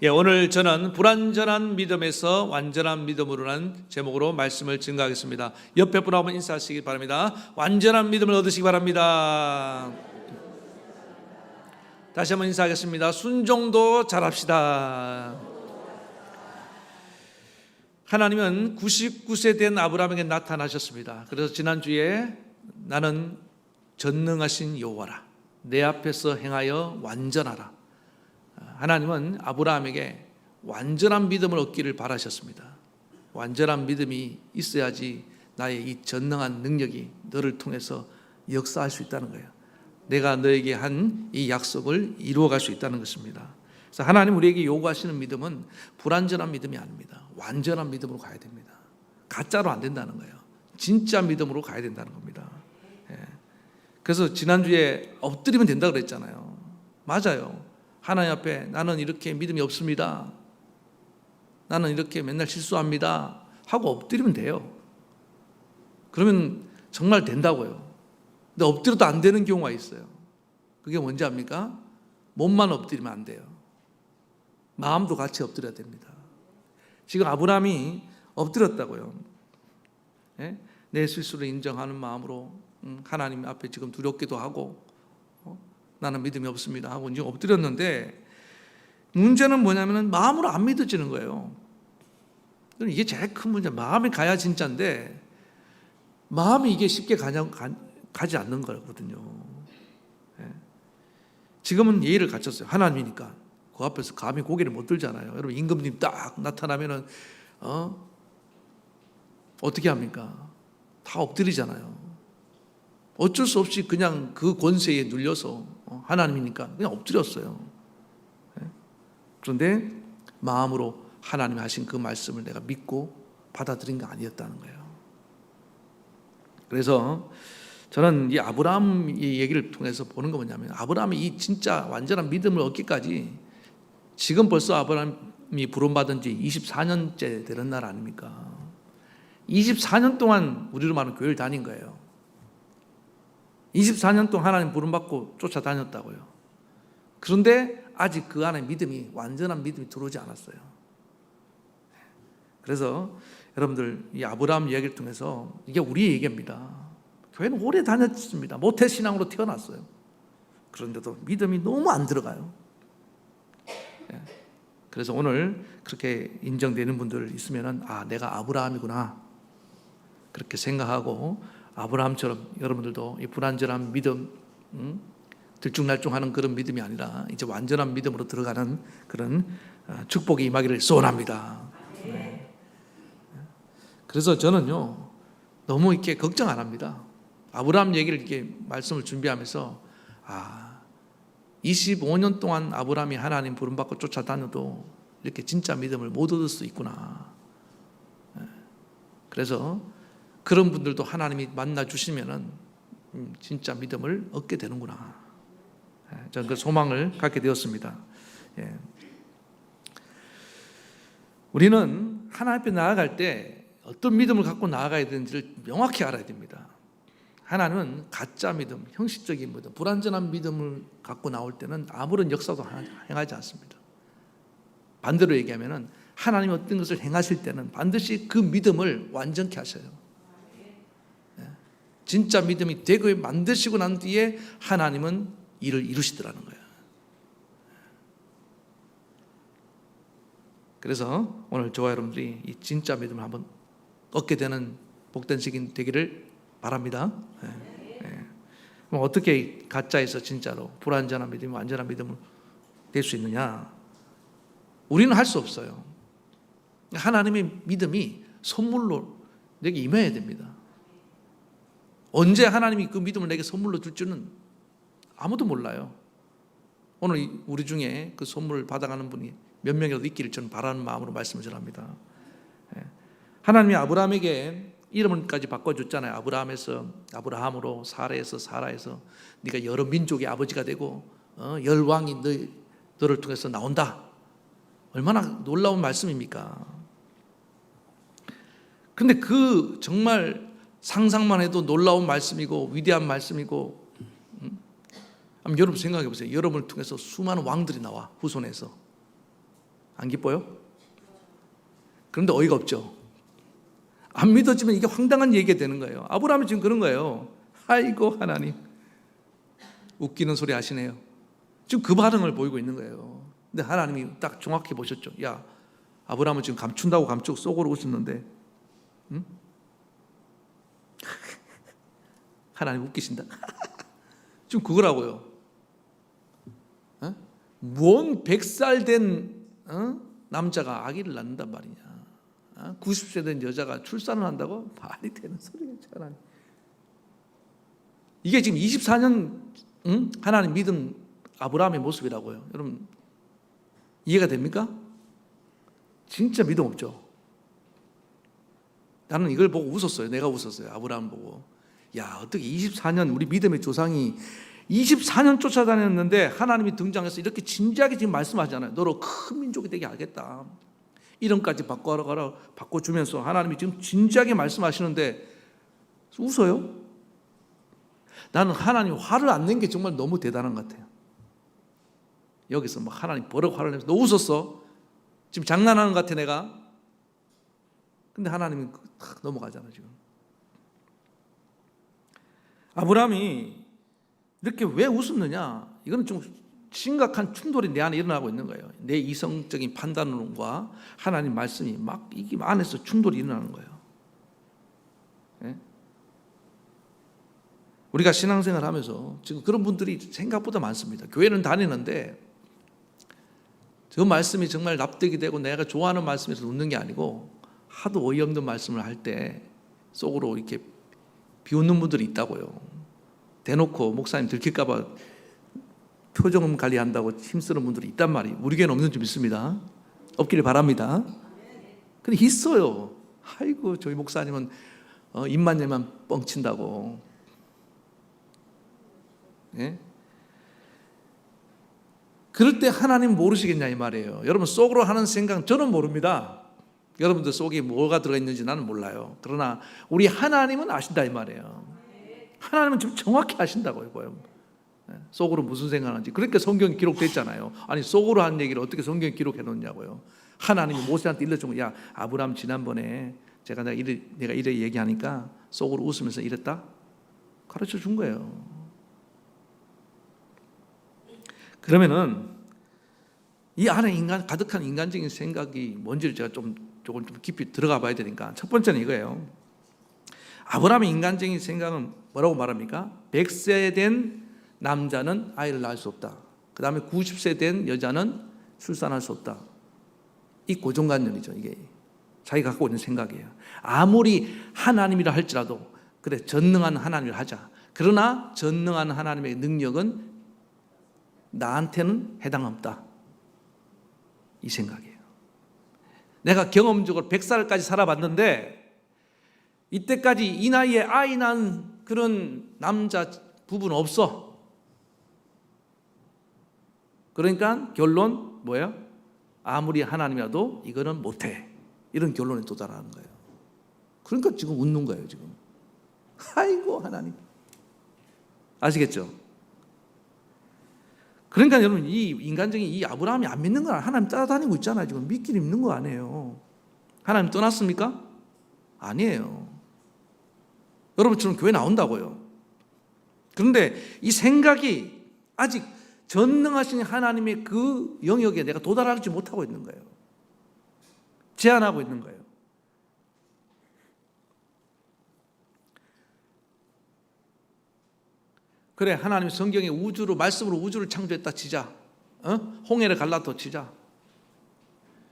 오늘 저는 불완전한 믿음에서 완전한 믿음으로라는 제목으로 말씀을 증거하겠습니다. 옆에 분 한번 인사하시기 바랍니다. 완전한 믿음을 얻으시기 바랍니다. 다시 한번 인사하겠습니다. 순종도 잘합시다. 하나님은 99세 된 아브라함에게 나타나셨습니다. 그래서 지난주에 나는 전능하신 여호와라, 내 앞에서 행하여 완전하라. 하나님은 아브라함에게 완전한 믿음을 얻기를 바라셨습니다. 완전한 믿음이 있어야지 나의 이 전능한 능력이 너를 통해서 역사할 수 있다는 거예요. 내가 너에게 한 이 약속을 이루어갈 수 있다는 것입니다. 그래서 하나님 우리에게 요구하시는 믿음은 불완전한 믿음이 아닙니다. 완전한 믿음으로 가야 됩니다. 가짜로 안 된다는 거예요. 진짜 믿음으로 가야 된다는 겁니다. 그래서 지난주에 엎드리면 된다고 그랬잖아요. 맞아요. 하나님 앞에 나는 이렇게 믿음이 없습니다, 나는 이렇게 맨날 실수합니다 하고 엎드리면 돼요. 그러면 정말 된다고요. 근데 엎드려도 안 되는 경우가 있어요. 그게 뭔지 압니까? 몸만 엎드리면 안 돼요. 마음도 같이 엎드려야 됩니다. 지금 아브라함이 엎드렸다고요. 내 실수를 인정하는 마음으로 하나님 앞에 지금 두렵기도 하고 나는 믿음이 없습니다 하고 이제 엎드렸는데, 문제는 뭐냐면 마음으로 안 믿어지는 거예요. 이게 제일 큰 문제. 마음이 가야 진짜인데 마음이 이게 쉽게 가지 않는 거거든요. 지금은 예의를 갖췄어요. 하나님이니까 그 앞에서 감히 고개를 못 들잖아요. 여러분, 임금님 딱 나타나면은 어떻게 합니까? 다 엎드리잖아요. 어쩔 수 없이 그냥 그 권세에 눌려서 하나님이니까 그냥 엎드렸어요. 그런데 마음으로 하나님이 하신 그 말씀을 내가 믿고 받아들인 게 아니었다는 거예요. 그래서 저는 이 아브라함 얘기를 통해서 보는 거 뭐냐면, 아브라함이 이 진짜 완전한 믿음을 얻기까지 지금 벌써 아브라함이 부름받은 지 24년째 되는 날 아닙니까? 24년 동안 우리로 말하는 교회를 다닌 거예요. 24년 동안 하나님 부름받고 쫓아다녔다고요. 그런데 아직 그 안에 믿음이, 완전한 믿음이 들어오지 않았어요. 그래서 여러분들, 이 아브라함 이야기를 통해서 이게 우리 얘기입니다. 교회는 오래 다녔습니다. 모태신앙으로 태어났어요. 그런데도 믿음이 너무 안 들어가요. 그래서 오늘 그렇게 인정되는 분들 있으면 내가 아브라함이구나 그렇게 생각하고, 아브라함처럼 여러분들도 이 불완전한 믿음, 들쭉날쭉하는 그런 믿음이 아니라 이제 완전한 믿음으로 들어가는 그런 축복이 임하기를 소원합니다. 그래서 저는요, 너무 이렇게 걱정 안 합니다. 아브라함 얘기를 이렇게 말씀을 준비하면서 25년 동안 아브라함이 하나님 부름받고 쫓아다녀도 이렇게 진짜 믿음을 못 얻을 수 있구나. 그래서 그런 분들도 하나님이 만나 주시면은 진짜 믿음을 얻게 되는구나. 저는 그 소망을 갖게 되었습니다. 우리는 하나님 앞에 나아갈 때 어떤 믿음을 갖고 나아가야 되는지를 명확히 알아야 됩니다. 하나님은 가짜 믿음, 형식적인 믿음, 불완전한 믿음을 갖고 나올 때는 아무런 역사도 행하지 않습니다. 반대로 얘기하면 하나님이 어떤 것을 행하실 때는 반드시 그 믿음을 완전케 하셔요. 진짜 믿음이 되게 만드시고 난 뒤에 하나님은 일을 이루시더라는 거예요. 그래서 오늘 저와 여러분들이 이 진짜 믿음을 한번 얻게 되는 복된 시간 되기를 바랍니다. 그럼 어떻게 가짜에서 진짜로 불완전한 믿음이 완전한 믿음을 될 수 있느냐? 우리는 할 수 없어요. 하나님의 믿음이 선물로 내게 임해야 됩니다. 언제 하나님이 그 믿음을 내게 선물로 줄 줄은 아무도 몰라요. 오늘 우리 중에 그 선물을 받아가는 분이 몇 명이라도 있기를 저는 바라는 마음으로 말씀을 전합니다. 하나님이 아브라함에게 이름을까지 바꿔줬잖아요. 아브라함에서 아브라함으로, 사라에서 사라에서 네가 여러 민족의 아버지가 되고 열왕이 너를 통해서 나온다. 얼마나 놀라운 말씀입니까? 근데 그 정말 상상만 해도 놀라운 말씀이고 위대한 말씀이고, 여러분 생각해 보세요. 여러분을 통해서 수많은 왕들이 나와, 후손에서. 안 기뻐요? 그런데 어이가 없죠. 안 믿어지면 이게 황당한 얘기가 되는 거예요. 아브라함이 지금 그런 거예요. 아이고 하나님, 웃기는 소리 하시네요. 지금 그 반응을 보이고 있는 거예요. 근데 하나님이 딱 정확히 보셨죠. 야, 아브라함은 지금 감춘다고 감추고 속으로 웃었는데, 응? 하나님 웃기신다. 지금 그거라고요. 어? 뭔 100살 된 남자가 아기를 낳는단 말이냐. 90세 된 여자가 출산을 한다고? 말이 되는 소리겠죠. 하나님. 이게 지금 24년 하나님 믿은 아브라함의 모습이라고요. 여러분 이해가 됩니까? 진짜 믿음 없죠. 나는 이걸 보고 웃었어요. 내가 웃었어요. 아브라함 보고. 야, 어떻게 24년 우리 믿음의 조상이 24년 쫓아다녔는데 하나님이 등장해서 이렇게 진지하게 지금 말씀하잖아요. 너로 큰 민족이 되게 하겠다. 이름까지 바꿔주면서 하나님이 지금 진지하게 말씀하시는데 웃어요? 나는 하나님 화를 안 낸 게 정말 너무 대단한 것 같아요. 여기서 막 하나님 버럭 화를 내면서 너 웃었어? 지금 장난하는 것 같아 내가? 근데 하나님이 탁 넘어가잖아 지금. 아브라함이 이렇게 왜 웃었느냐? 이거는 좀 심각한 충돌이 내 안에 일어나고 있는 거예요. 내 이성적인 판단론과 하나님 말씀이 막 이게 안에서 충돌이 일어나는 거예요. 네? 우리가 신앙생활 하면서 지금 그런 분들이 생각보다 많습니다. 교회는 다니는데 저 말씀이 정말 납득이 되고 내가 좋아하는 말씀에서 웃는 게 아니고 하도 어이없는 말씀을 할 때 속으로 이렇게 비웃는 분들이 있다고요. 대놓고 목사님 들킬까 봐 표정 관리한다고 힘쓰는 분들이 있단 말이에요. 우리 교회는 없는 줄 믿습니다. 없기를 바랍니다. 근데 있어요. 아이고 저희 목사님은 입만 열면 뻥친다고. 예? 그럴 때 하나님 모르시겠냐 이 말이에요. 여러분 속으로 하는 생각 저는 모릅니다. 여러분들 속에 뭐가 들어가 있는지 나는 몰라요. 그러나 우리 하나님은 아신다 이 말이에요. 하나님은 좀 정확히 아신다고요. 속으로 무슨 생각하는지. 그러니까 성경이 기록됐잖아요. 아니 속으로 한 얘기를 어떻게 성경에 기록해 놓냐고요. 하나님이 모세한테 일러준 거야. 아브라함 지난번에 내가 이래 얘기하니까 속으로 웃으면서 이랬다? 가르쳐 준 거예요. 그러면은 이 안에 가득한 인간적인 생각이 뭔지를 제가 조금 깊이 들어가 봐야 되니까 첫 번째는 이거예요. 아브라함의 인간적인 생각은 뭐라고 말합니까? 100세 된 남자는 아이를 낳을 수 없다. 그 다음에 90세 된 여자는 출산할 수 없다. 이 고정관념이죠. 이게 자기가 갖고 있는 생각이에요. 아무리 하나님이라 할지라도 그래 전능한 하나님을 하자. 그러나 전능한 하나님의 능력은 나한테는 해당 없다. 이 생각이에요. 내가 경험적으로 100살까지 살아봤는데 이때까지 이 나이에 아이 낳은 그런 남자 부부는 없어. 그러니까 결론 뭐예요? 아무리 하나님이라도 이거는 못해. 이런 결론에 도달하는 거예요. 그러니까 지금 웃는 거예요. 지금. 아이고 하나님. 아시겠죠? 그러니까 여러분 이 인간적인 이 아브라함이 안 믿는 건 하나님 따라다니고 있잖아요. 지금 믿기는 믿는 거 아니에요. 하나님 떠났습니까? 아니에요. 여러분처럼 교회 나온다고요. 그런데 이 생각이 아직 전능하신 하나님의 그 영역에 내가 도달하지 못하고 있는 거예요. 제한하고 있는 거예요. 그래 하나님 성경에 말씀으로 우주를 창조했다 치자. 홍해를 갈라도 치자.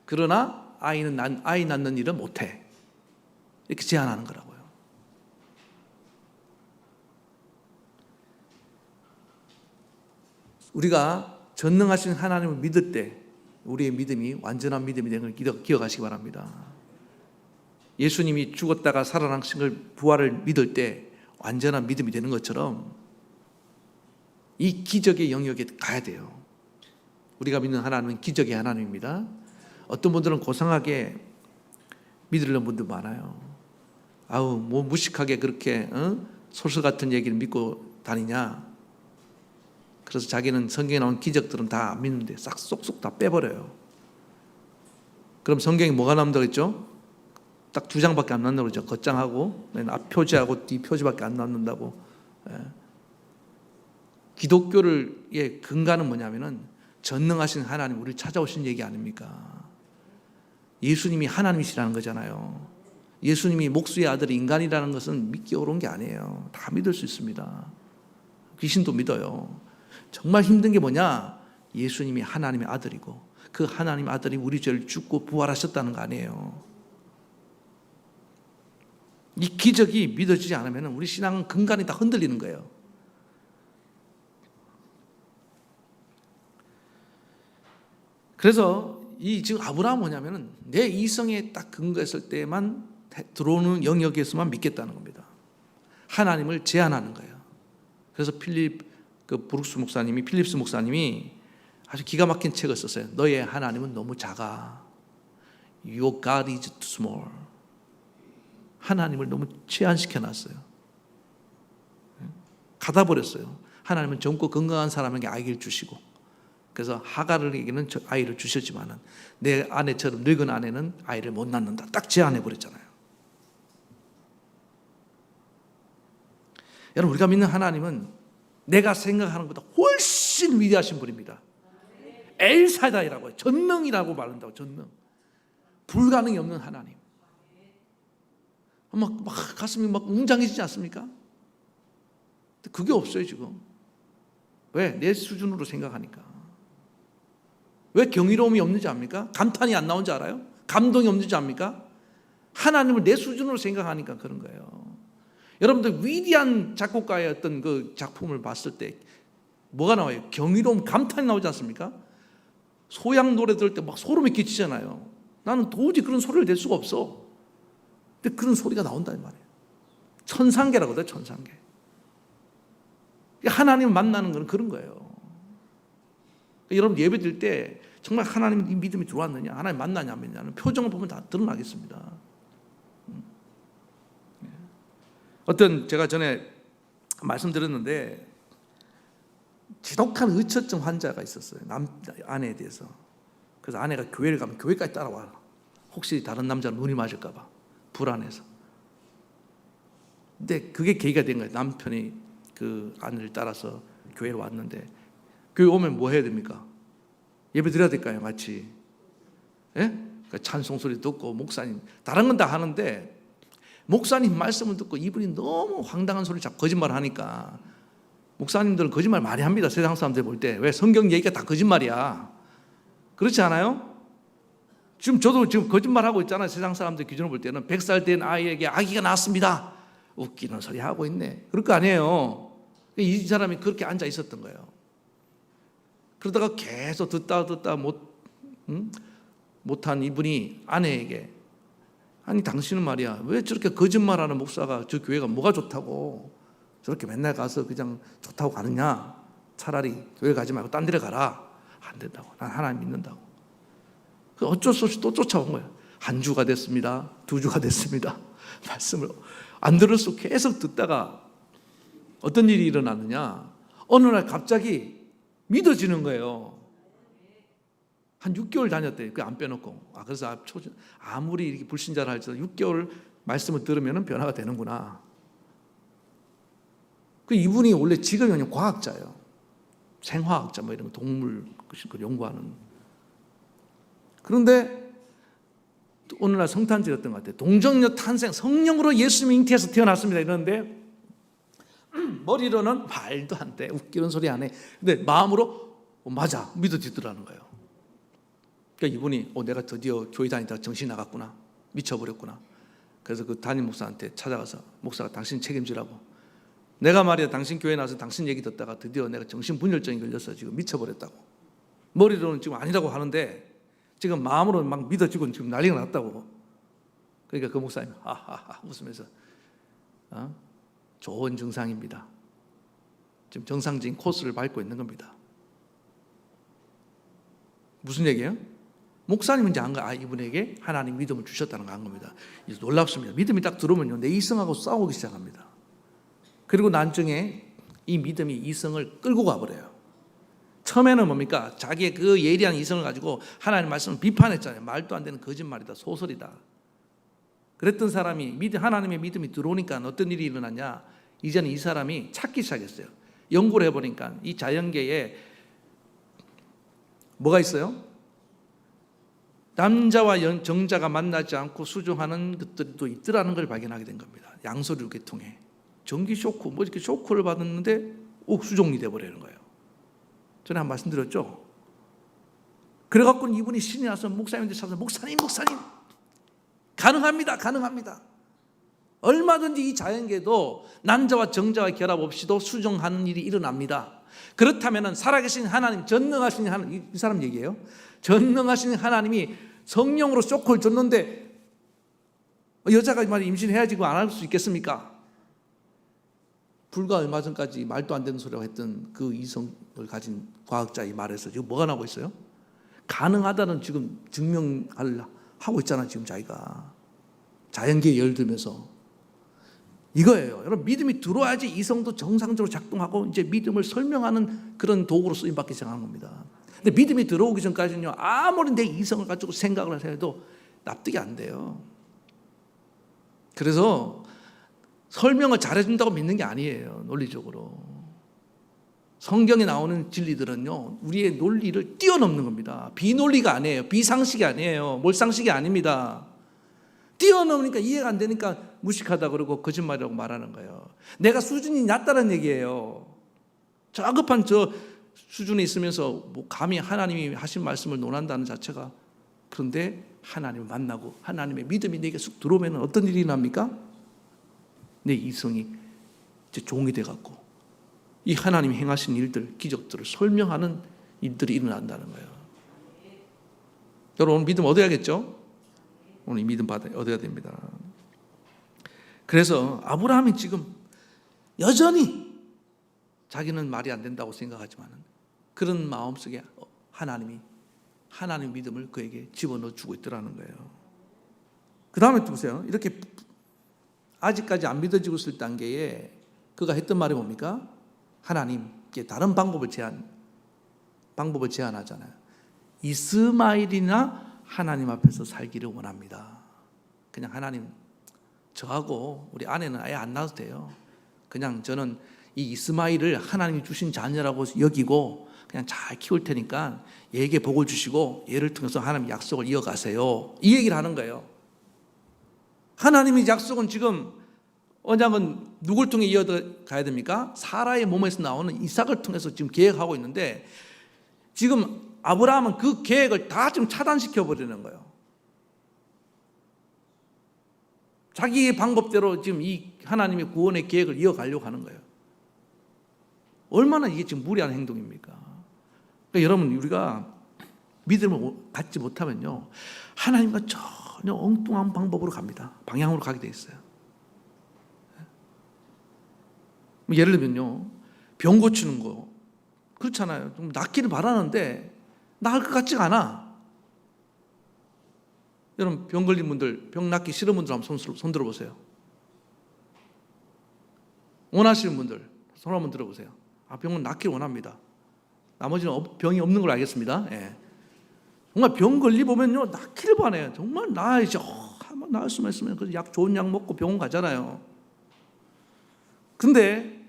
그러나 아이 낳는 일은 못해. 이렇게 제한하는 거라고요. 우리가 전능하신 하나님을 믿을 때 우리의 믿음이 완전한 믿음이 되는 걸 기억하시기 바랍니다. 예수님이 죽었다가 살아나신 걸 부활을 믿을 때 완전한 믿음이 되는 것처럼 이 기적의 영역에 가야 돼요. 우리가 믿는 하나님은 기적의 하나님입니다. 어떤 분들은 고상하게 믿으려는 분들 많아요. 아우 뭐 무식하게 그렇게 소설 같은 얘기를 믿고 다니냐. 그래서 자기는 성경에 나온 기적들은 다 안 믿는데 싹 쏙쏙 다 빼버려요. 그럼 성경에 뭐가 남는다고 했죠? 딱 2장밖에 안 남는다고 그러죠. 겉장하고 맨 앞 표지하고 뒤 표지밖에 안 남는다고. 기독교의 근간은 뭐냐면은 전능하신 하나님 우리를 찾아오신 얘기 아닙니까? 예수님이 하나님이시라는 거잖아요. 예수님이 목수의 아들이 인간이라는 것은 믿기 어려운 게 아니에요. 다 믿을 수 있습니다. 귀신도 믿어요. 정말 힘든 게 뭐냐? 예수님이 하나님의 아들이고 그 하나님 아들이 우리 죄를 죽고 부활하셨다는 거 아니에요. 이 기적이 믿어지지 않으면 우리 신앙은 근간이 다 흔들리는 거예요. 그래서 이 지금 아브라함은 뭐냐면은 내 이성에 딱 근거했을 때만 들어오는 영역에서만 믿겠다는 겁니다. 하나님을 제한하는 거예요. 그래서 필립스 목사님이 아주 기가 막힌 책을 썼어요. 너의 하나님은 너무 작아. Your God is too small. 하나님을 너무 제한시켜 놨어요. 가다 버렸어요. 하나님은 젊고 건강한 사람에게 아이를 주시고, 그래서 하갈에게는 아이를 주셨지만은 내 아내처럼 늙은 아내는 아이를 못 낳는다. 딱 제한해 버렸잖아요. 여러분, 우리가 믿는 하나님은 내가 생각하는 것보다 훨씬 위대하신 분입니다. 엘사다이라고 해요. 전능이라고 말한다고. 전능. 불가능이 없는 하나님. 막 가슴이 막 웅장해지지 않습니까? 근데 그게 없어요 지금. 왜? 내 수준으로 생각하니까. 왜 경이로움이 없는지 압니까? 감탄이 안 나온지 알아요? 감동이 없는지 압니까? 하나님을 내 수준으로 생각하니까 그런 거예요. 여러분들 위대한 작곡가의 어떤 그 작품을 봤을 때 뭐가 나와요? 경이로움, 감탄이 나오지 않습니까? 소양 노래 들을 때 막 소름이 끼치잖아요. 나는 도저히 그런 소리를 낼 수가 없어. 근데 그런 소리가 나온다는 말이에요. 천상계라고 해요. 천상계. 하나님을 만나는 건 그런 거예요. 여러분 예배 드릴 때 정말 하나님 이 믿음이 들어왔느냐, 하나님 만나냐 안 만나냐는 표정을 보면 다 드러나겠습니다. 제가 전에 말씀드렸는데 지독한 의처증 환자가 있었어요. 아내에 대해서. 그래서 아내가 교회를 가면 교회까지 따라와. 혹시 다른 남자랑 눈이 맞을까 봐 불안해서. 근데 그게 계기가 된 거예요. 남편이 그 아내를 따라서 교회에 왔는데, 교회 오면 뭐 해야 됩니까? 예배 드려야 될까요? 같이. 예? 그러니까 찬송 소리 듣고 목사님 다른 건 다 하는데 목사님 말씀을 듣고 이분이 너무 황당한 소리를 자꾸 거짓말을 하니까, 목사님들은 거짓말 많이 합니다. 세상 사람들 볼 때. 왜? 성경 얘기가 다 거짓말이야. 그렇지 않아요? 저도 지금 거짓말하고 있잖아요. 세상 사람들 기준으로 볼 때는 100살 된 아이에게 아기가 낳았습니다. 웃기는 소리 하고 있네. 그럴 거 아니에요. 이 사람이 그렇게 앉아 있었던 거예요. 그러다가 계속 듣다 못한 이분이 아내에게, 아니 당신은 말이야 왜 저렇게 거짓말하는 목사가 저 교회가 뭐가 좋다고 저렇게 맨날 가서 그냥 좋다고 가느냐. 차라리 교회 가지 말고 딴 데를 가라. 안 된다고. 난 하나님 믿는다고. 어쩔 수 없이 또 쫓아온 거예요. 한 주가 됐습니다. 2주가 됐습니다. 말씀을 안 들을수록 계속 듣다가 어떤 일이 일어났느냐. 어느 날 갑자기 믿어지는 거예요. 한 6개월 다녔대요. 그거 안 빼놓고. 그래서 아무리 이렇게 불신자라 할지라도 6개월 말씀을 들으면 변화가 되는구나. 이분이 원래 직업이 과학자예요. 생화학자 뭐 이런 거, 동물 연구하는. 그런데 어느 날 성탄절이었던 것 같아요. 동정녀 탄생, 성령으로 예수님이 잉태해서 태어났습니다. 이러는데 머리로는 말도 안 돼. 웃기는 소리 안 해. 근데 마음으로 맞아. 믿어지더라는 거예요. 그러니까 이분이 내가 드디어 교회 다니다가 정신이 나갔구나. 미쳐버렸구나. 그래서 그 담임 목사한테 찾아가서, 목사가 당신 책임지라고. 내가 말이야 당신 교회 나와서 당신 얘기 듣다가 드디어 내가 정신분열증이 걸려서 지금 미쳐버렸다고. 머리로는 지금 아니라고 하는데 지금 마음으로는 막 믿어지고 지금 난리가 났다고. 그러니까 그 목사님이 하하하 웃으면서 좋은 증상입니다. 지금 정상적인 코스를 밟고 있는 겁니다. 무슨 얘기예요? 목사님은 이제 안 가. 이분에게 하나님 믿음을 주셨다는 거 한 겁니다. 이제 놀랍습니다. 믿음이 딱 들어오면요, 내 이성하고 싸우기 시작합니다. 그리고 나중에 이 믿음이 이성을 끌고 가버려요. 처음에는 뭡니까? 자기의 그 예리한 이성을 가지고 하나님 말씀을 비판했잖아요. 말도 안 되는 거짓말이다, 소설이다. 그랬던 사람이 하나님의 믿음이 들어오니까 어떤 일이 일어났냐? 이제는 이 사람이 찾기 시작했어요. 연구를 해보니까 이 자연계에 뭐가 있어요? 남자와 정자가 만나지 않고 수정하는 것들이 또 있더라는 걸 발견하게 된 겁니다. 양서류계 통해 전기 쇼크, 뭐 이렇게 쇼크를 받았는데 수정이 돼버리는 거예요. 전에 한 말씀드렸죠. 그래갖고 이분이 신이 나서 목사님한테 찾아서 목사님 가능합니다. 얼마든지 이 자연계도 남자와 정자와 결합 없이도 수정하는 일이 일어납니다. 그렇다면 살아계신 하나님, 전능하신 하나님, 이 사람 얘기예요. 전능하신 하나님이 성령으로 쇼크를 줬는데 여자가 임신해야지 안 할 수 있겠습니까? 불과 얼마 전까지 말도 안 되는 소리라고 했던 그 이성을 가진 과학자의 말에서 지금 뭐가 나오고 있어요? 가능하다는 지금 증명을 하고 있잖아요. 지금 자기가 자연계에 예를 들면서 이거예요. 여러분, 믿음이 들어와야지 이성도 정상적으로 작동하고 이제 믿음을 설명하는 그런 도구로 쓰임받기 시작하는 겁니다. 근데 믿음이 들어오기 전까지는요, 아무리 내 이성을 가지고 생각을 해도 납득이 안 돼요. 그래서 설명을 잘해준다고 믿는 게 아니에요. 논리적으로. 성경에 나오는 진리들은요, 우리의 논리를 뛰어넘는 겁니다. 비논리가 아니에요. 비상식이 아니에요. 몰상식이 아닙니다. 뛰어넘으니까 이해가 안 되니까 무식하다 그러고 거짓말이라고 말하는 거예요. 내가 수준이 낮다는 얘기예요. 저급한 저 수준에 있으면서 뭐 감히 하나님이 하신 말씀을 논한다는 자체가. 그런데 하나님을 만나고 하나님의 믿음이 내게 쑥 들어오면 어떤 일이 납니까? 내 이성이 이제 종이 돼갖고 이 하나님이 행하신 일들, 기적들을 설명하는 일들이 일어난다는 거예요. 여러분, 오늘 믿음 얻어야겠죠? 오늘 이 믿음 얻어야 됩니다. 그래서 아브라함이 지금 여전히 자기는 말이 안 된다고 생각하지만 그런 마음속에 하나님 믿음을 그에게 집어넣어 주고 있더라는 거예요. 그 다음에 또 보세요. 이렇게 아직까지 안 믿어지고 있을 단계에 그가 했던 말이 뭡니까? 하나님께 다른 방법을 제안하잖아요. 이스마엘이나 하나님 앞에서 살기를 원합니다. 그냥 하나님, 저하고 우리 아내는 아예 안 낳아도 돼요. 그냥 저는 이 이스마엘을 하나님이 주신 자녀라고 여기고 그냥 잘 키울 테니까 얘에게 복을 주시고 얘를 통해서 하나님 약속을 이어가세요. 이 얘기를 하는 거예요. 하나님의 약속은 지금 언약은 누굴 통해 이어가야 됩니까? 사라의 몸에서 나오는 이삭을 통해서 지금 계획하고 있는데 지금 아브라함은 그 계획을 다 지금 차단시켜 버리는 거예요. 자기의 방법대로 지금 이 하나님의 구원의 계획을 이어가려고 하는 거예요. 얼마나 이게 지금 무리한 행동입니까? 그러니까 여러분, 우리가 믿음을 갖지 못하면요, 하나님과 전혀 엉뚱한 방법으로 갑니다. 방향으로 가게 돼 있어요. 예를 들면요, 병 고치는 거 그렇잖아요. 좀 낫기를 바라는데 나을 것 같지가 않아. 여러분, 병 걸린 분들, 병 낫기 싫은 분들 한번 손 들어보세요. 원하시는 분들 손 한번 들어보세요. 병은 낫기를 원합니다. 나머지는 병이 없는 걸 알겠습니다. 예. 정말 병 걸리 보면요, 낫기를 바래요. 정말 나아야지. 한번 나을 수만 있으면 그 좋은 약 먹고 병원 가잖아요. 근데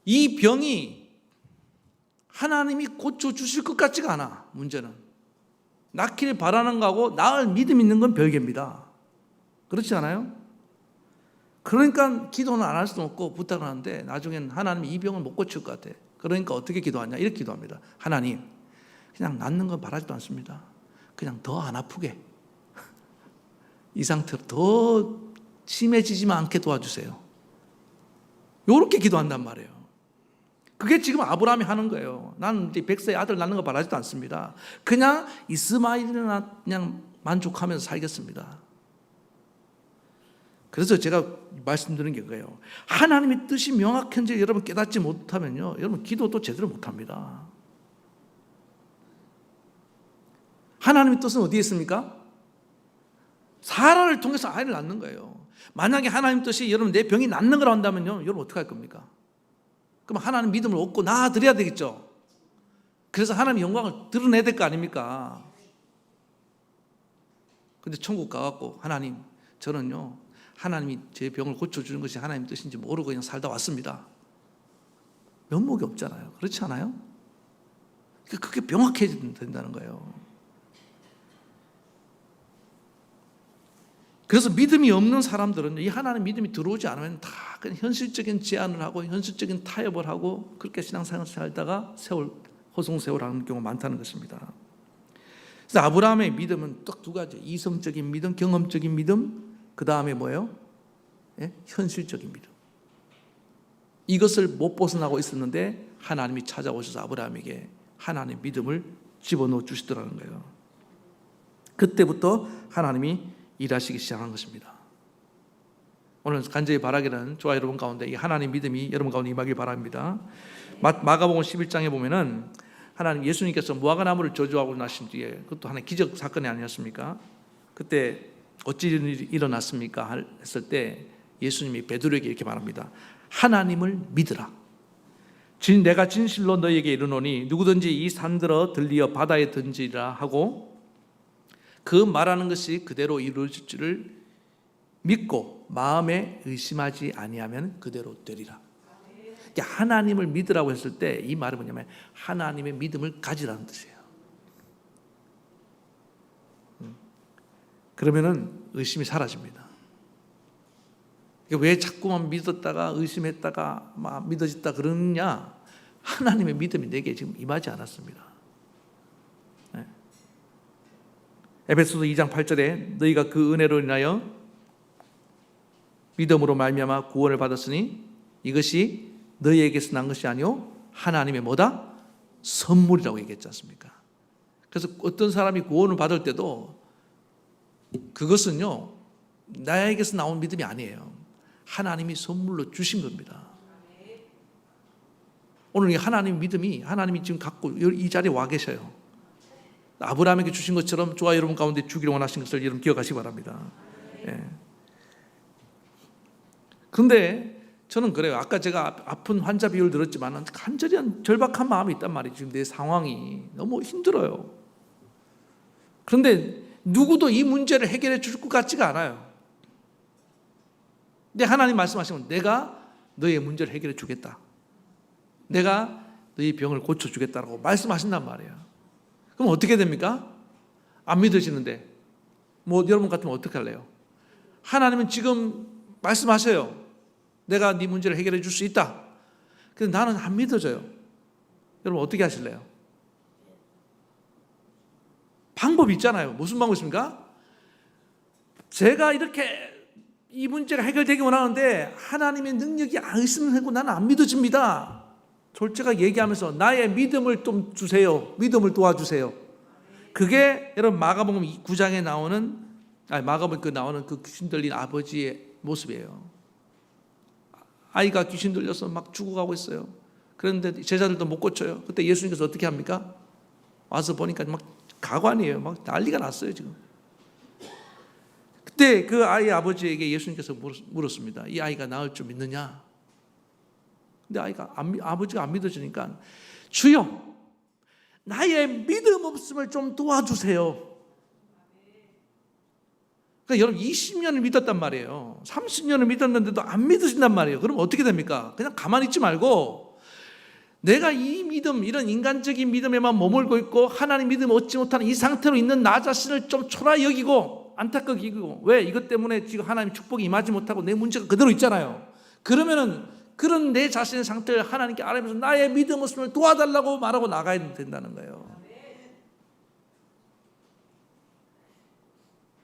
이 병이 하나님이 고쳐주실 것 같지가 않아. 문제는 낫기를 바라는 거하고 나을 믿음 있는 건 별개입니다. 그렇지 않아요? 그러니까 기도는 안 할 수는 없고 부탁을 하는데 나중엔 하나님이 이 병을 못 고칠 것 같아. 그러니까 어떻게 기도하냐? 이렇게 기도합니다. 하나님, 그냥 낫는 건 바라지도 않습니다. 그냥 더 안 아프게 이 상태로 더 심해지지만 않게 도와주세요. 이렇게 기도한단 말이에요. 그게 지금 아브라함이 하는 거예요. 나는 100세의 아들 낳는 거 바라지도 않습니다. 그냥 이스마엘이나 그냥 만족하면서 살겠습니다. 그래서 제가 말씀드리는 게 그거예요. 하나님의 뜻이 명확한지 여러분 깨닫지 못하면요, 여러분 기도도 제대로 못합니다. 하나님의 뜻은 어디에 있습니까? 사라를 통해서 아이를 낳는 거예요. 만약에 하나님 뜻이 여러분 내 병이 낫는 거라 한다면요, 여러분 어떻게 할 겁니까? 그럼 하나님 믿음을 얻고 낳아드려야 되겠죠. 그래서 하나님의 영광을 드러내야 될 거 아닙니까? 근데 천국 가갖고 하나님, 저는요 하나님이 제 병을 고쳐주는 것이 하나님 뜻인지 모르고 그냥 살다 왔습니다. 면목이 없잖아요. 그렇지 않아요? 그게 명확해야 된다는 거예요. 그래서 믿음이 없는 사람들은 이 하나님 믿음이 들어오지 않으면 다 그냥 현실적인 제안을 하고 현실적인 타협을 하고 그렇게 신앙생활을 살다가 허송세월하는 경우가 많다는 것입니다. 그래서 아브라함의 믿음은 딱 두 가지, 이성적인 믿음, 경험적인 믿음, 그 다음에 뭐예요? 예? 현실적인 믿음. 이것을 못 벗어나고 있었는데 하나님이 찾아오셔서 아브라함에게 하나님의 믿음을 집어넣어 주시더라는 거예요. 그때부터 하나님이 일하시기 시작한 것입니다. 오늘 간절히 바라기는 저와 여러분 가운데 이 하나님 믿음이 여러분 가운데 임하길 바랍니다. 마가복음 11장에 보면은 하나님 예수님께서 무화과나무를 저주하고 나신 뒤에 그것도 하나의 기적 사건이 아니었습니까? 그때 어찌 이런 일이 일어났습니까? 했을 때 예수님이 베드로에게 이렇게 말합니다. 하나님을 믿으라. 내가 진실로 너희에게 이르노니 누구든지 이 산들어 들리어 바다에 던지라 하고 그 말하는 것이 그대로 이루어질 줄을 믿고 마음에 의심하지 아니하면 그대로 되리라. 하나님을 믿으라고 했을 때 이 말은 뭐냐면 하나님의 믿음을 가지라는 뜻이에요. 그러면은 의심이 사라집니다. 왜 자꾸만 믿었다가 의심했다가 막 믿어졌다 그러느냐? 하나님의 믿음이 내게 지금 임하지 않았습니다. 네. 에베소서 2장 8절에 너희가 그 은혜로 인하여 믿음으로 말미암아 구원을 받았으니 이것이 너희에게서 난 것이 아니요 하나님의 뭐다? 선물이라고 얘기했지 않습니까? 그래서 어떤 사람이 구원을 받을 때도 그것은요 나에게서 나온 믿음이 아니에요. 하나님이 선물로 주신 겁니다. 오늘 이 하나님 믿음이 하나님이 지금 갖고 이 자리에 와 계셔요. 아브라함에게 주신 것처럼 저와 여러분 가운데 주기를 원하신 것을 여러분 기억하시기 바랍니다. 예. 그런데 저는 그래요. 아까 제가 아픈 환자 비유를 들었지만 간절히 절박한 마음이 있단 말이에요. 지금 내 상황이 너무 힘들어요. 그런데 누구도 이 문제를 해결해 줄 것 같지가 않아요. 근데 하나님 말씀하시면 내가 너의 문제를 해결해 주겠다. 내가 너의 병을 고쳐주겠다라고 말씀하신단 말이에요. 그럼 어떻게 됩니까? 안 믿어지는데 뭐 여러분 같으면 어떻게 할래요? 하나님은 지금 말씀하세요. 내가 네 문제를 해결해 줄 수 있다. 근데 나는 안 믿어져요. 여러분 어떻게 하실래요? 방법이 있잖아요. 무슨 방법이 있습니까? 제가 이렇게 이 문제가 해결되기 원하는데 하나님의 능력이 안 있으면 하고 나는 안 믿어집니다. 솔직하게 얘기하면서 나의 믿음을 좀 주세요. 믿음을 도와주세요. 그게 여러분 마가복음 9장에 나오는 마가복음 나오는 그 귀신 들린 아버지의 모습이에요. 아이가 귀신 들려서 막 죽어가고 있어요. 그런데 제자들도 못 고쳐요. 그때 예수님께서 어떻게 합니까? 와서 보니까 막 가관이에요. 막 난리가 났어요 지금. 그때 그 아이의 아버지에게 예수님께서 물었습니다. 이 아이가 나을 줄 믿느냐? 근데 아버지가 안 믿어지니까 주여 나의 믿음 없음을 좀 도와주세요. 그러니까 여러분 20년을 믿었단 말이에요. 30년을 믿었는데도 안 믿으신단 말이에요. 그럼 어떻게 됩니까? 그냥 가만히 있지 말고 내가 이 믿음, 이런 인간적인 믿음에만 머물고 있고 하나님 믿음 얻지 못하는 이 상태로 있는 나 자신을 좀 초라히 여기고 안타깝게 여기고 왜? 이것 때문에 지금 하나님 축복이 임하지 못하고 내 문제가 그대로 있잖아요. 그러면은 그런 내 자신의 상태를 하나님께 알아면서 나의 믿음 없음을 도와달라고 말하고 나가야 된다는 거예요.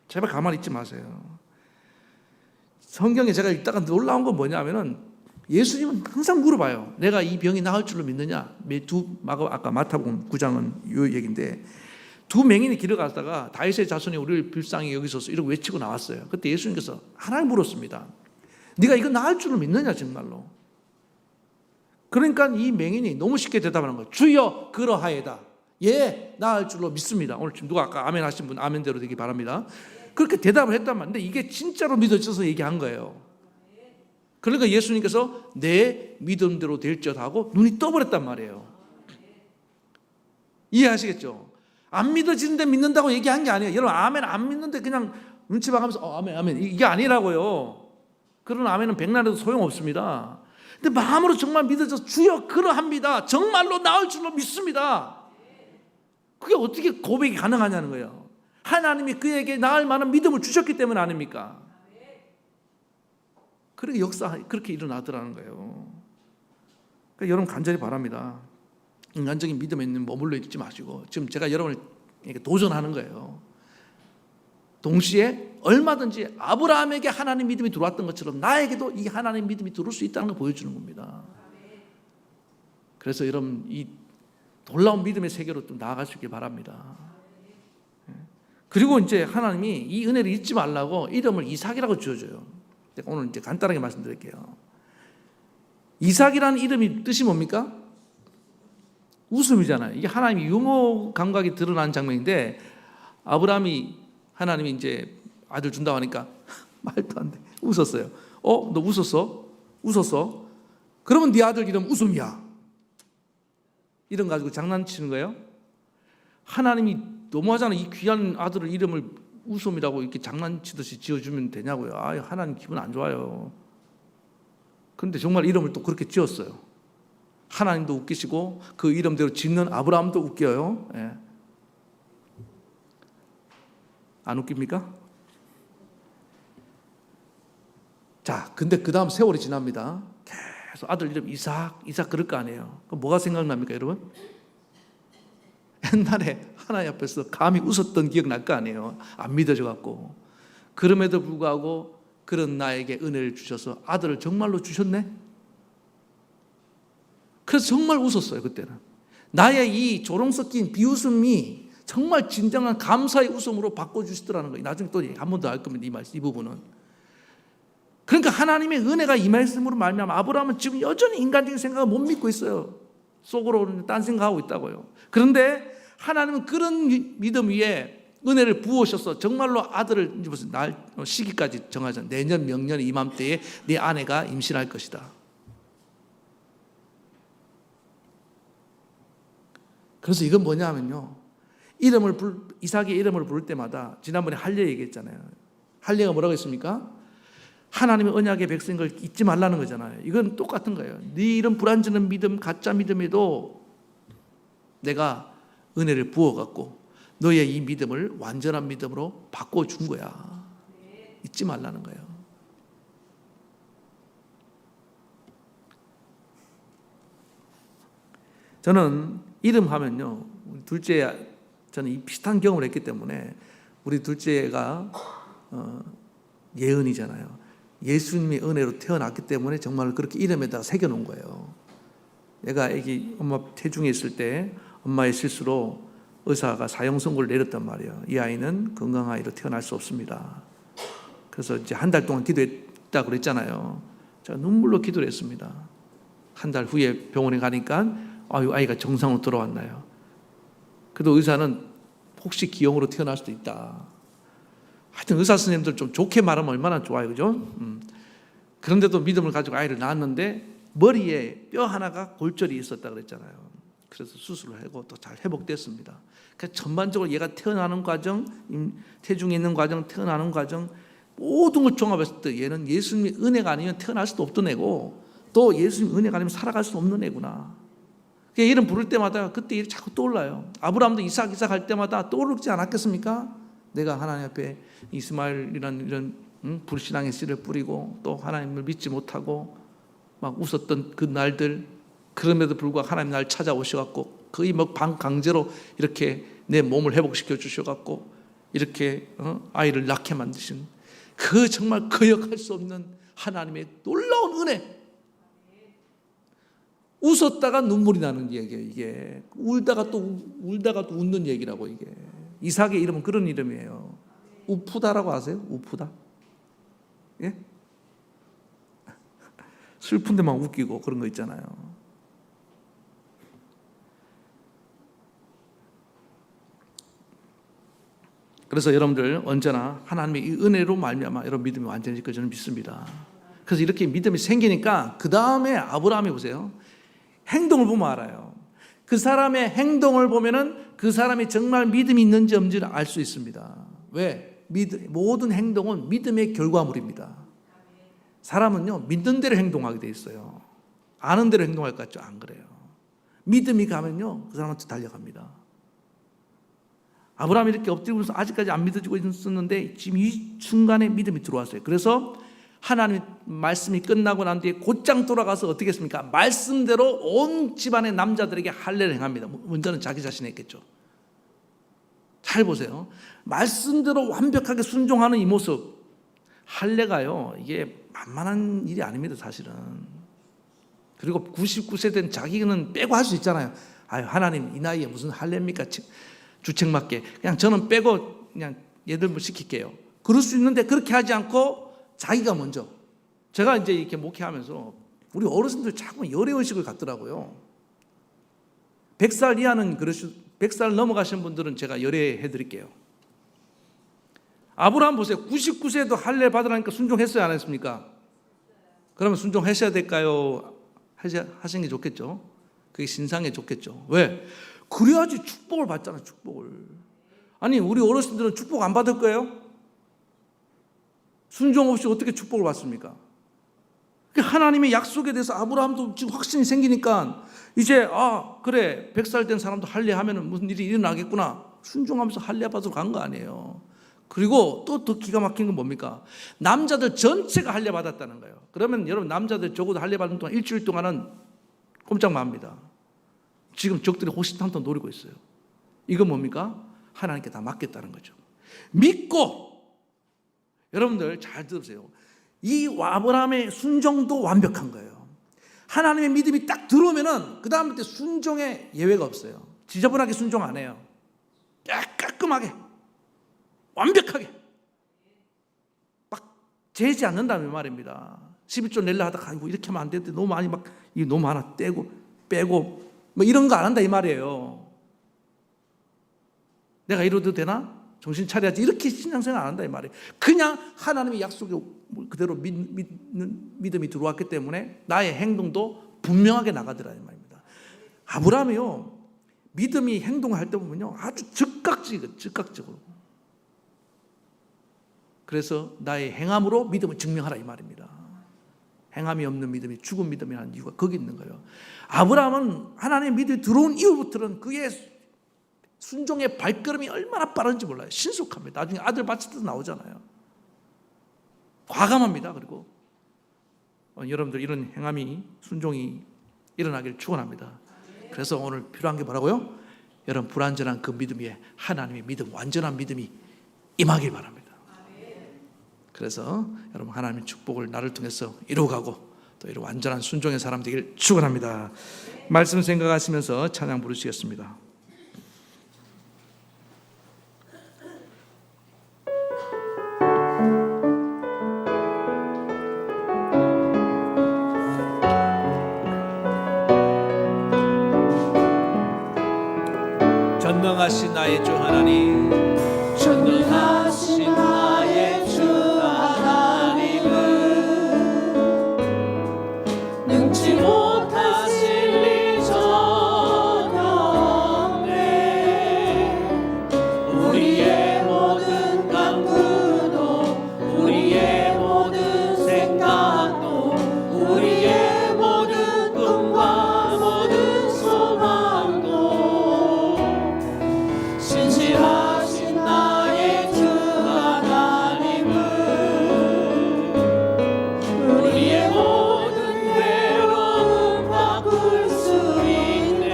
제발 가만히 있지 마세요. 성경에 제가 읽다가 놀라운 건 뭐냐면은 예수님은 항상 물어봐요. 내가 이 병이 나을 줄로 믿느냐? 아까 마태복음 9장은 이 얘기인데 두 맹인이 길을 가다가 다윗의 자손이 우리를 불쌍히 여기소서 이러고 외치고 나왔어요. 그때 예수님께서 하나를 물었습니다. 네가 이거 나을 줄로 믿느냐 정말로? 그러니까 이 맹인이 너무 쉽게 대답하는 거예요. 주여 그러하이다. 예, 나을 줄로 믿습니다. 오늘 지금 누가 아까 아멘 하신 분 아멘대로 되기 바랍니다. 그렇게 대답을 했단 말인데 이게 진짜로 믿어져서 얘기한 거예요. 그러니까 예수님께서 내 믿음대로 될지어다 하고 눈이 떠버렸단 말이에요. 이해하시겠죠? 안 믿어지는데 믿는다고 얘기한 게 아니에요. 여러분 아멘 안 믿는데 그냥 눈치 봐가면서 아멘 아멘 이게 아니라고요. 그런 아멘은 백날해도 소용없습니다. 근데 마음으로 정말 믿어져서 주여 그러합니다. 정말로 나을 줄로 믿습니다. 그게 어떻게 고백이 가능하냐는 거예요. 하나님이 그에게 나을 만한 믿음을 주셨기 때문 아닙니까? 그렇게 그렇게 일어나더라는 거예요. 그러니까 여러분 간절히 바랍니다. 인간적인 믿음에 머물러 있지 마시고 지금 제가 여러분을 도전하는 거예요. 동시에 얼마든지 아브라함에게 하나님 믿음이 들어왔던 것처럼 나에게도 이 하나님 믿음이 들어올 수 있다는 걸 보여주는 겁니다. 그래서 여러분 이 놀라운 믿음의 세계로 좀 나아갈 수 있길 바랍니다. 그리고 이제 하나님이 이 은혜를 잊지 말라고 이름을 이삭이라고 지어줘요. 오늘 이제 간단하게 말씀드릴게요. 이삭이라는 이름이 뜻이 뭡니까? 웃음이잖아요. 이게 하나님이 유머 감각이 드러나는 장면인데 하나님이 이제 아들 준다고 하니까 말도 안 돼. 웃었어요. 너 웃었어? 웃었어? 그러면 네 아들 이름 웃음이야. 이름 가지고 장난치는 거예요? 하나님이 너무하잖아요. 이 귀한 아들을 이름을 웃음이라고 이렇게 장난치듯이 지어주면 되냐고요. 하나님 기분 안 좋아요. 그런데 정말 이름을 또 그렇게 지었어요. 하나님도 웃기시고 그 이름대로 짓는 아브라함도 웃겨요. 예. 안 웃깁니까? 자, 근데 그 다음 세월이 지납니다. 계속 아들 이름 이삭 그럴 거 아니에요. 그럼 뭐가 생각납니까, 여러분? 옛날에 하나님 앞에서 감히 웃었던 기억 날 거 아니에요. 안 믿어져 갖고. 그럼에도 불구하고 그런 나에게 은혜를 주셔서 아들을 정말로 주셨네? 그래서 정말 웃었어요, 그때는. 나의 이 조롱 섞인 비웃음이 정말 진정한 감사의 웃음으로 바꿔주시더라는 거예요. 나중에 또 한 번 더 알 겁니다, 이 부분은. 그러니까 하나님의 은혜가 이 말씀으로 말미암아 아브라함은 지금 여전히 인간적인 생각을 못 믿고 있어요. 속으로는 딴 생각하고 있다고요. 그런데 하나님은 그런 믿음 위에 은혜를 부으셔서 정말로 아들을 무슨 시기까지 정하잖아요. 내년 명년 이맘때에 네 아내가 임신할 것이다. 그래서 이건 뭐냐면요, 이삭의 이름을 부를 때마다 지난번에 할례 얘기했잖아요. 할례가 뭐라고 했습니까? 하나님의 언약의 백성을 잊지 말라는 거잖아요. 이건 똑같은 거예요. 네 이런 불완전한 믿음, 가짜 믿음에도 내가 은혜를 부어갖고 너의 이 믿음을 완전한 믿음으로 바꿔준 거야. 잊지 말라는 거예요. 저는 이름 하면요, 둘째, 저는 이 비슷한 경험을 했기 때문에 우리 둘째가 예은이잖아요. 예수님의 은혜로 태어났기 때문에 정말 그렇게 이름에다가 새겨놓은 거예요. 얘가 애기 엄마 태중에 있을 때 엄마의 실수로 의사가 사형 선고를 내렸단 말이에요. 이 아이는 건강한 아이로 태어날 수 없습니다. 그래서 이제 한 달 동안 기도했다 그랬잖아요. 제가 눈물로 기도를 했습니다. 한 달 후에 병원에 가니까 아이가 정상으로 돌아왔나요? 그래도 의사는 혹시 기형으로 태어날 수도 있다. 하여튼 의사 선생님들 좀 좋게 말하면 얼마나 좋아요, 그죠? 그런데도 믿음을 가지고 아이를 낳았는데 머리에 뼈 하나가 골절이 있었다 그랬잖아요. 그래서 수술을 하고 또 잘 회복됐습니다. 그러니까 전반적으로 얘가 태어나는 과정, 태중에 있는 과정, 태어나는 과정 모든 걸 종합했을 때 얘는 예수님의 은혜가 아니면 태어날 수도 없던 애고 또 예수님의 은혜가 아니면 살아갈 수 없는 애구나. 이름 부를 때마다 그때 일이 자꾸 떠올라요. 아브라함도 이삭 할 때마다 떠오르지 않았겠습니까? 내가 하나님 앞에 이스마엘이라는 이런 불신앙의 씨를 뿌리고 또 하나님을 믿지 못하고 막 웃었던 그 날들, 그럼에도 불구하고 하나님 날 찾아오셔갖고 거의 뭐 반강제로 이렇게 내 몸을 회복시켜 주셔갖고 이렇게 아이를 낳게 만드신 그 정말 거역할 수 없는 하나님의 놀라운 은혜. 웃었다가 눈물이 나는 얘기예요. 이게 울다가 또 웃는 얘기라고. 이게 이삭의 이름은 그런 이름이에요. 우프다라고 아세요? 우프다. 예? 슬픈데만 웃기고 그런 거 있잖아요. 그래서 여러분들 언제나 하나님의 이 은혜로 말미암아 여러분 믿음이 완전해질 거 저는 믿습니다. 그래서 이렇게 믿음이 생기니까 그 다음에 아브라함이 보세요. 행동을 보면 알아요. 그 사람의 행동을 보면은 그 사람이 정말 믿음이 있는지 없는지를 알 수 있습니다. 왜? 모든 행동은 믿음의 결과물입니다. 사람은요, 믿는 대로 행동하게 돼 있어요. 아는 대로 행동할 것 같죠? 안 그래요. 믿음이 가면요, 그 사람한테 달려갑니다. 아브라함이 이렇게 엎드리면서 아직까지 안 믿어지고 있었는데 지금 이 순간에 믿음이 들어왔어요. 그래서 하나님 말씀이 끝나고 난 뒤에 곧장 돌아가서 어떻게 했습니까? 말씀대로 온 집안의 남자들에게 할례를 행합니다. 먼저는 자기 자신이 했겠죠. 잘 보세요. 말씀대로 완벽하게 순종하는 이 모습, 할례가요, 이게 만만한 일이 아닙니다, 사실은. 그리고 99세 된 자기는 빼고 할 수 있잖아요. 아유, 하나님 이 나이에 무슨 할례입니까? 주책 맞게 그냥 저는 빼고 그냥 얘들 뭐 시킬게요. 그럴 수 있는데 그렇게 하지 않고 자기가 먼저. 제가 이제 이렇게 목회하면서 우리 어르신들 자꾸 열애의식을 갖더라고요. 100살 이하는 100살 넘어가신 분들은 제가 열애해 드릴게요. 아브라함 보세요. 99세도 할례 받으라니까 순종했어요, 안 했습니까? 그러면 순종하셔야 될까요? 하시는 게 좋겠죠. 그게 신상에 좋겠죠. 왜? 그래야지 축복을 받잖아요, 축복을. 아니, 우리 어르신들은 축복 안 받을 거예요? 순종 없이 어떻게 축복을 받습니까? 하나님의 약속에 대해서 아브라함도 지금 확신이 생기니까 이제 그래, 100살 된 사람도 할례하면 무슨 일이 일어나겠구나. 순종하면서 할례 받으러 간 거 아니에요. 그리고 또 더 기가 막힌 건 뭡니까? 남자들 전체가 할례 받았다는 거예요. 그러면 여러분, 남자들 적어도 할례 받는 동안 일주일 동안은 꼼짝 맙니다. 지금 적들이 호시탐탐 노리고 있어요. 이건 뭡니까? 하나님께 다 맡겼다는 거죠. 믿고, 여러분들 잘 들으세요. 이 아브라함의 순종도 완벽한 거예요. 하나님의 믿음이 딱 들어오면은 그 다음부터 순종에 예외가 없어요. 지저분하게 순종 안 해요. 깔끔하게, 완벽하게, 막 재지 않는다는 말입니다. 11조 낼려 하다가 이렇게 하면 안 되는데 너무 많이 너무 많아 떼고 빼고 뭐 이런 거 안 한다 이 말이에요. 내가 이러도 되나? 정신 차려야지. 이렇게 신앙생활 안 한다 이 말이에요. 그냥 하나님의 약속에 그대로 믿음이 들어왔기 때문에 나의 행동도 분명하게 나가더라 이 말입니다. 아브라함이요, 믿음이 행동할 때 보면요, 아주 즉각적으로. 그래서 나의 행함으로 믿음을 증명하라 이 말입니다. 행함이 없는 믿음이 죽은 믿음이라는 이유가 거기 있는 거예요. 아브라함은 하나님의 믿음이 들어온 이후부터는 그의 순종의 발걸음이 얼마나 빠른지 몰라요. 신속합니다. 나중에 아들 받칠 때도 나오잖아요. 과감합니다. 그리고 여러분들 이런 행함이, 순종이 일어나길 축원합니다. 그래서 오늘 필요한 게 뭐라고요? 여러분, 불완전한 그 믿음 위에 하나님의 믿음, 완전한 믿음이 임하길 바랍니다. 그래서 여러분, 하나님의 축복을 나를 통해서 이루어가고 또 이런 완전한 순종의 사람 되길 축원합니다. 말씀 생각하시면서 찬양 부르시겠습니다. 전능하신 나의 주 하나님, 전능하신 나의 주 하나님은 능치 못하실 일 전혀 없네. 우리의 모든 간구도, 우리의 모든 생각도, 우리의 모든 꿈과 모든 소망도 신실하신 나의 주 하나님은 우리의 모든 괴로움 바꿀 수 있네.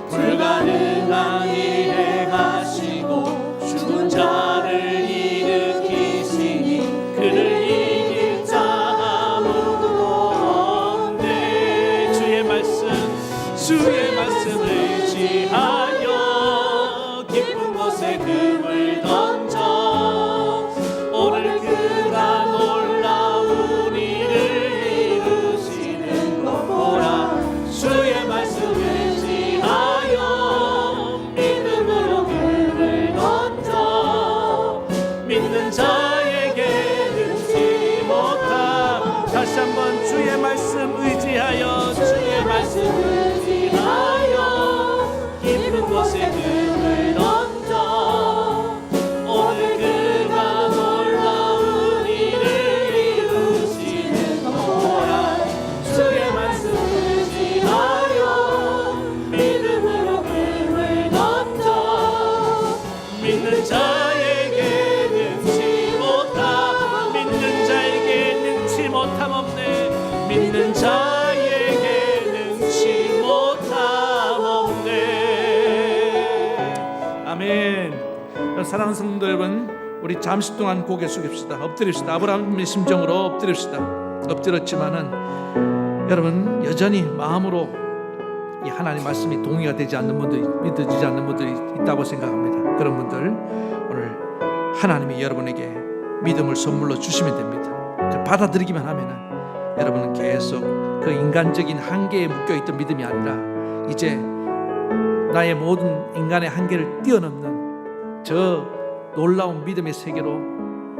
불가능한 일 행하시고 죽은 자를 일으키시니 그를 이길 자 아무도 없네. 주의 말씀 의지하여 깊은 곳에 금을 던져 오늘 그가 놀라운 일을 이루시는 것 보라. 주의 말씀 의지하여 믿음으로 금을 던져 믿는 자에게 능치 못함. 다시 한번 주의 말씀 의지하여, 주의 말씀 의지하여 믿는 자에게 능치 못함, 믿는 자에게 능치 못함 없네. 믿는 자에게 능치 못함 없네. 아멘. 사랑하는 성도 여러분, 우리 잠시 동안 고개 숙입시다. 엎드립시다. 아브라함의 심정으로 엎드립시다. 엎드렸지만은 여러분 여전히 마음으로 이 하나님 말씀이 동의가 되지 않는 분들이, 믿어지지 않는 분들이 있다고 생각합니다. 그런 분들 오늘 하나님이 여러분에게 믿음을 선물로 주시면 됩니다. 받아들이기만 하면은 여러분은 계속 그 인간적인 한계에 묶여있던 믿음이 아니라 이제 나의 모든 인간의 한계를 뛰어넘는 저 놀라운 믿음의 세계로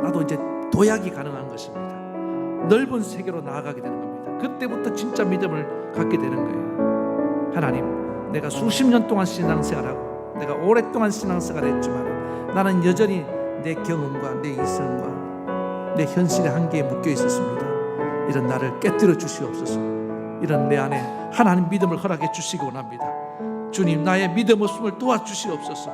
나도 이제 도약이 가능한 것입니다. 넓은 세계로 나아가게 되는 겁니다. 그때부터 진짜 믿음을 갖게 되는 거예요. 하나님, 내가 수십 년 동안 신앙생활하고 내가 오랫동안 신앙생활을 했지만 나는 여전히 내 경험과 내 이성과 내 현실의 한계에 묶여 있었습니다. 이런 나를 깨뜨려 주시옵소서. 이런 내 안에 하나님 믿음을 허락해 주시기 원합니다. 주님, 나의 믿음 없음을 도와주시옵소서.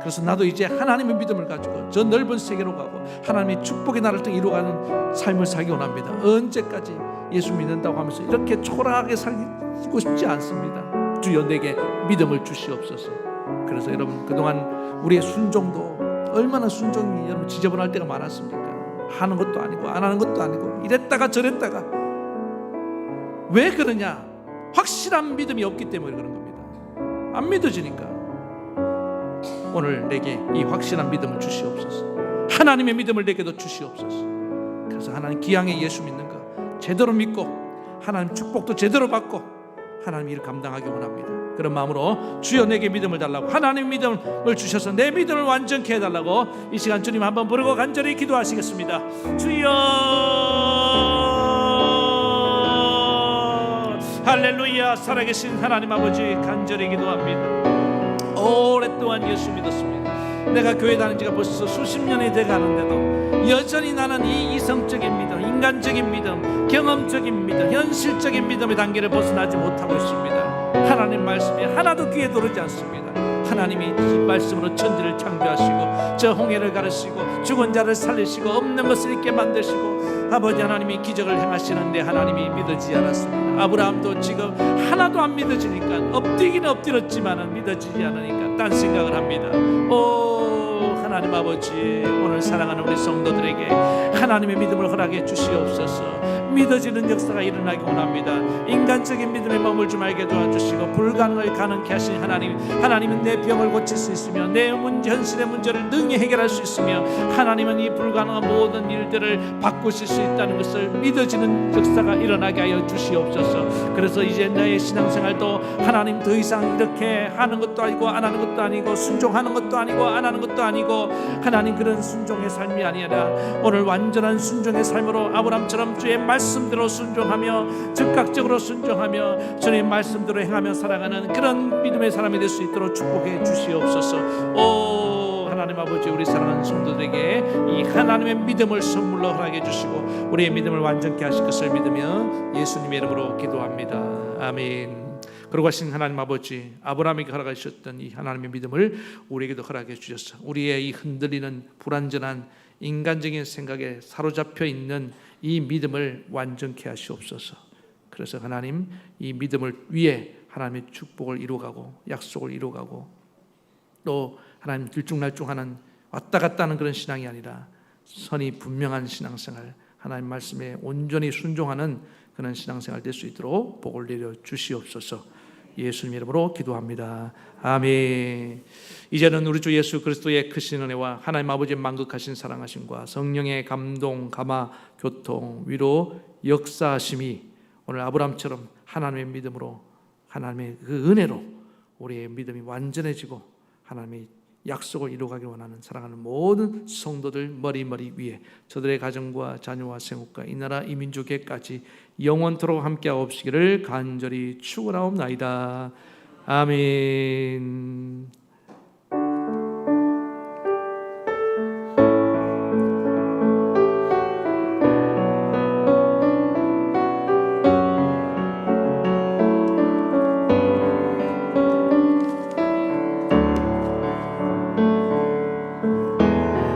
그래서 나도 이제 하나님의 믿음을 가지고 저 넓은 세계로 가고 하나님의 축복의 나라를 통해 이루어가는 삶을 살기 원합니다. 언제까지 예수 믿는다고 하면서 이렇게 초라하게 살고 싶지 않습니다. 주여 내게 믿음을 주시옵소서. 그래서 여러분 그동안 우리의 순종도 얼마나 순종이 여러분 지저분할 때가 많았습니까? 하는 것도 아니고 안 하는 것도 아니고 이랬다가 저랬다가. 왜 그러냐? 확실한 믿음이 없기 때문에 그런 겁니다. 안 믿어지니까. 오늘 내게 이 확실한 믿음을 주시옵소서. 하나님의 믿음을 내게도 주시옵소서. 그래서 하나님 기왕에 예수 믿는 거 제대로 믿고 하나님 축복도 제대로 받고 하나님 일을 감당하기 원합니다. 그런 마음으로 주여 내게 믿음을 달라고, 하나님 믿음을 주셔서 내 믿음을 완전케 해달라고 이 시간 주님 한번 부르고 간절히 기도하시겠습니다. 주여, 할렐루야. 살아계신 하나님 아버지 간절히 기도합니다. 오랫동안 예수 믿었습니다. 내가 교회 다닌 지가 벌써 수십 년이 돼가는데도 여전히 나는 이 이성적인 믿음, 인간적인 믿음, 경험적인 믿음, 현실적인 믿음의 단계를 벗어나지 못하고 있습니다. 하나님 말씀이 하나도 귀에 들어오지 않습니다. 하나님이 이 말씀으로 천지를 창조하시고 저 홍해를 가르시고 죽은 자를 살리시고 없는 것을 있게 만드시고 아버지 하나님이 기적을 행하시는데 하나님이 믿어지지 않았습니다. 아브라함도 지금 하나도 안 믿어지니까 엎드리긴 엎드렸지만 믿어지지 않으니까 딴 생각을 합니다. 오 하나님 아버지, 오늘 사랑하는 우리 성도들에게 하나님의 믿음을 허락해 주시옵소서. 믿어지는 역사가 일어나기 원합니다. 인간적인 믿음에 머물지 말게 도와주시고 불가능을 가능케 하신 하나님, 하나님은 내 병을 고칠 수 있으며 내 현실의 문제를 능히 해결할 수 있으며 하나님은 이 불가능한 모든 일들을 바꾸실 수 있다는 것을 믿어지는 역사가 일어나게 하여 주시옵소서. 그래서 이제 나의 신앙생활도 하나님 더 이상 이렇게 하는 것도 아니고 안 하는 것도 아니고 순종하는 것도 아니고 안 하는 것도 아니고 하나님 그런 순종의 삶이 아니라 오늘 완전한 순종의 삶으로 아브라함처럼 주의 말씀대로 순종하며 즉각적으로 순종하며 주님 말씀대로 행하며 살아가는 그런 믿음의 사람이 될 수 있도록 축복해 주시옵소서. 오 하나님 아버지, 우리 사랑하는 성도들에게 이 하나님의 믿음을 선물로 허락해 주시고 우리의 믿음을 완전케 하실 것을 믿으며 예수님의 이름으로 기도합니다. 아멘. 그러고 하신 하나님 아버지, 아브라함에게 허락하셨던 이 하나님의 믿음을 우리에게도 허락해 주셔서 우리의 이 흔들리는 불완전한 인간적인 생각에 사로잡혀 있는 이 믿음을 완전케 하시옵소서. 그래서 하나님 이 믿음을 위해 하나님의 축복을 이루어가고 약속을 이루어가고 또 하나님 들쭉날쭉하는 왔다 갔다 하는 그런 신앙이 아니라 선이 분명한 신앙생활, 하나님 말씀에 온전히 순종하는 그런 신앙생활 될 수 있도록 복을 내려 주시옵소서. 예수님 이름으로 기도합니다. 아멘. 이제는 우리 주 예수 그리스도의 크신 은혜와 하나님 아버지의 만극하신 사랑하심과 성령의 감동, 감화, 교통, 위로, 역사하심이 오늘 아브라함처럼 하나님의 믿음으로, 하나님의 그 은혜로 우리의 믿음이 완전해지고 하나님의 약속을 이루어가길 원하는 사랑하는 모든 성도들 머리 위에 저들의 가정과 자녀와 생업과 이 나라 이 민족에까지 영원토록 함께하옵시기를 간절히 축원하옵나이다. 아멘.